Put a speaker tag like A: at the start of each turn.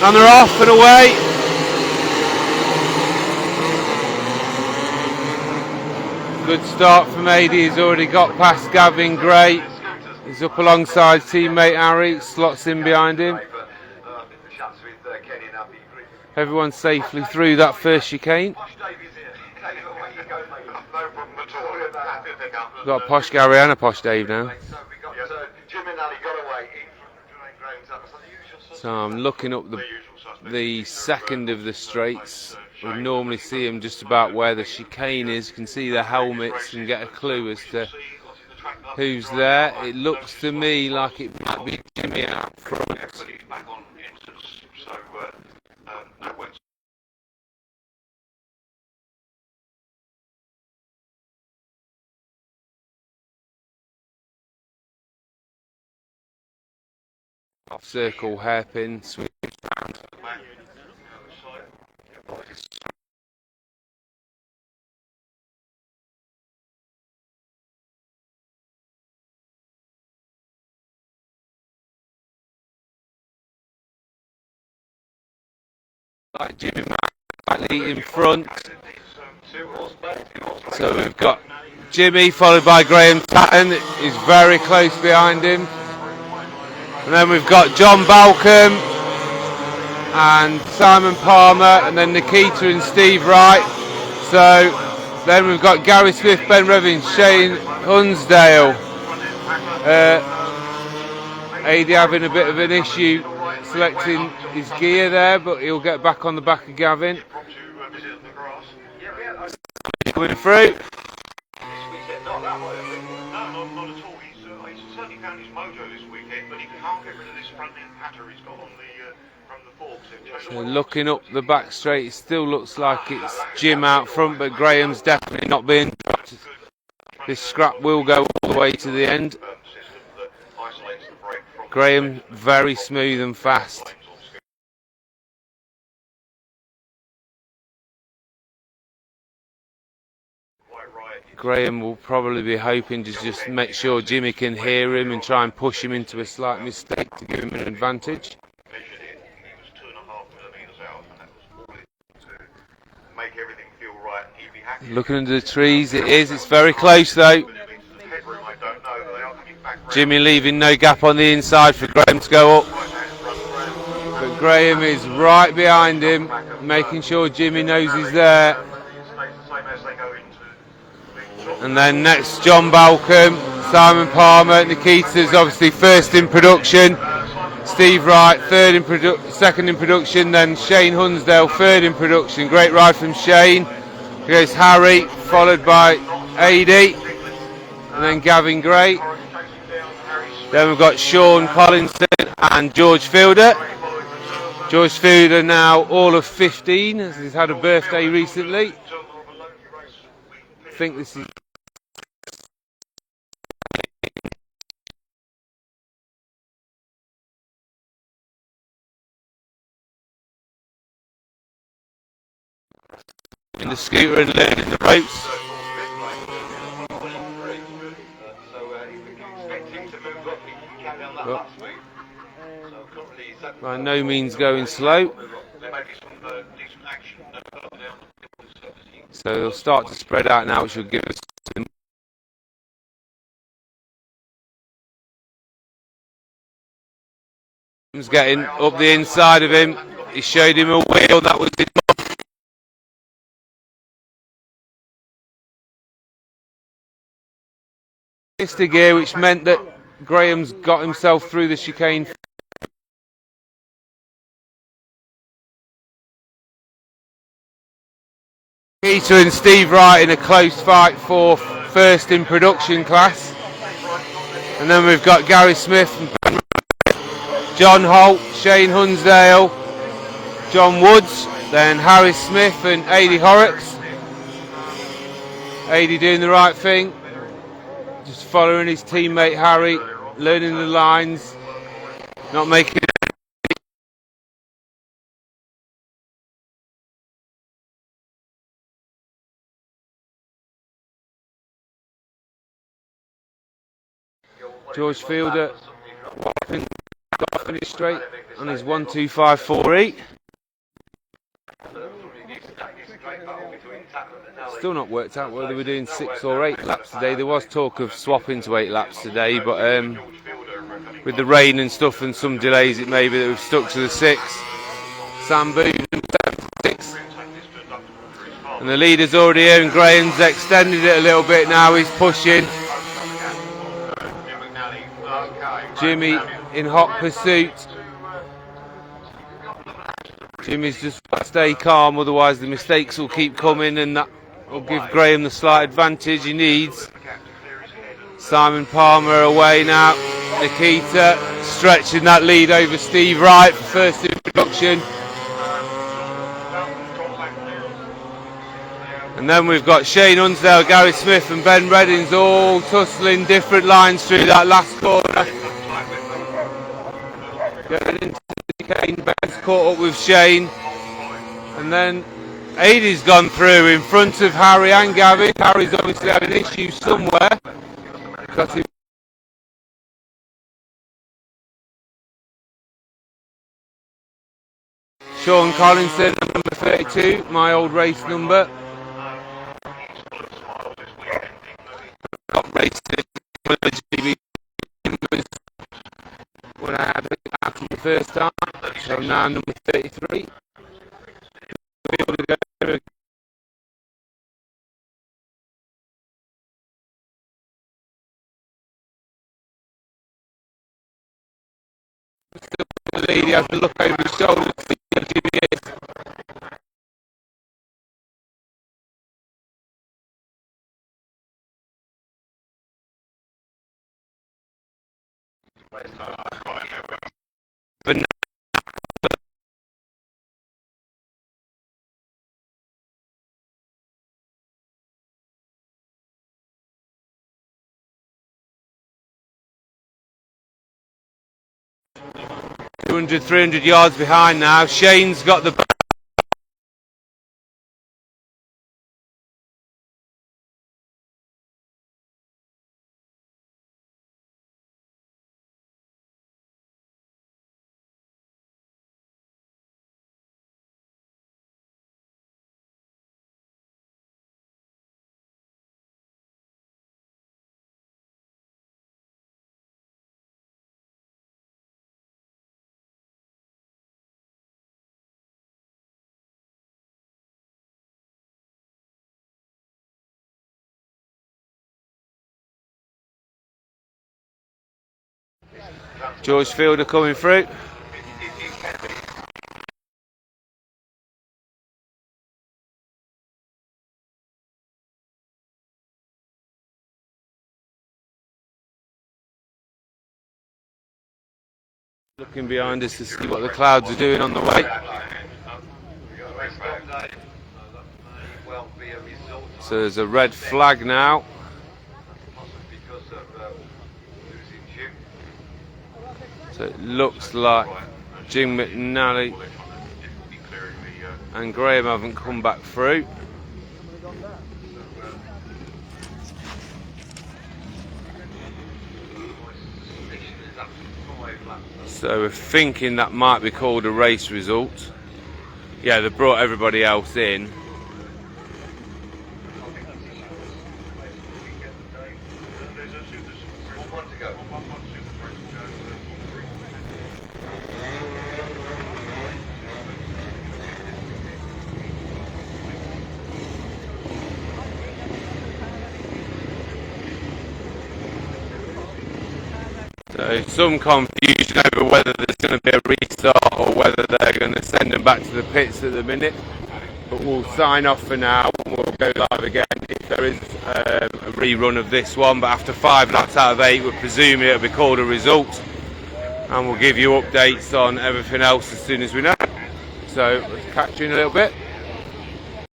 A: And they're off and away. Good start from AD. He's already got past Gavin Gray. He's up alongside teammate Harry. Slots in behind him. Everyone's safely through that first chicane. We've got a posh Gary and a posh Dave now. So I'm looking up the second of the straights. We normally see them just about where the chicane is. You can see the helmets and get a clue as to who's there. It looks to me like it might be Jimmy out front. Off circle hairpin, swing round. Like Jimmy slightly in front. So we've got Jimmy followed by Graham Tatton, is very close behind him. And then we've got John Balcombe and Simon Palmer, and then Nikita and Steve Wright. So then we've got Gary Smith, Ben Revins, Shane Hunsdale. AD having a bit of an issue selecting his gear there, but he'll get back on the back of Gavin. Coming through. So looking up the back straight, it still looks like it's Jim out front, but Graham's definitely not being dropped. This scrap will go all the way to the end. Graham very smooth and fast. Graham will probably be hoping to just make sure Jimmy can hear him and try and push him into a slight mistake to give him an advantage. Looking under the trees, it is. It's very close though. Jimmy leaving no gap on the inside for Graham to go up. But Graham is right behind him, making sure Jimmy knows he's there. And then next, John Balcombe, Simon Palmer. Nikita's obviously first in production. Steve Wright, second in production. Then Shane Hunsdale, third in production. Great ride from Shane. Here's Harry, followed by AD. And then Gavin Gray. Then we've got Sean Collinson and George Fielder. George Fielder now all of 15, as he's had a birthday recently. I think this is in the scooter and learning the ropes. But by no means going slow. So they'll start to spread out now, which will give us He's getting up the inside of him. He showed him a wheel, that was enough. Missed a gear, which meant that Graham's got himself through the chicane. Peter and Steve Wright in a close fight for first in production class. And then we've got Gary Smith and Ben, John Holt, Shane Hunsdale, John Woods, then Harry Smith and AD Horrocks. AD doing the right thing, just following his teammate Harry, learning the lines, not making it. George Fielder, finish straight on his 1:25.48. Still not worked out whether we're doing 6 or 8 laps today. There was talk of swapping to 8 laps today, but with the rain and stuff and some delays, it may be that we've stuck to the 6. Sam Boone, 6. And the leader's already here, and Graham's extended it a little bit now. He's pushing. Jimmy in hot pursuit. Jimmy's just got to stay calm, otherwise the mistakes will keep coming, and that will give Graham the slight advantage he needs. Simon Palmer away now. Nikita stretching that lead over Steve Wright for first introduction. And then we've got Shane Hunsdale, Gary Smith and Ben Reddings all tussling different lines through that last corner. Going into the chicane, Ben's caught up with Shane. And then Aidy's gone through in front of Harry and Gavin. Harry's obviously had an issue somewhere. Got him. Sean Collinson, number 32, my old race number. Got raced when I had it after the first time, so now number 33. 200, 300 yards behind now. Shane's got the... George Fielder coming through. Looking behind us to see what the clouds are doing on the way. So there's a red flag now. So it looks like Jim McNally and Graham haven't come back through. So we're thinking that might be called a race result. Yeah, they brought everybody else in. So some confusion over whether there's going to be a restart or whether they're going to send them back to the pits at the minute. But we'll sign off for now and we'll go live again if there is a rerun of this one. But after 5 laps out of 8, we're presuming it'll be called a result. And we'll give you updates on everything else as soon as we know. So let's catch you in a little bit.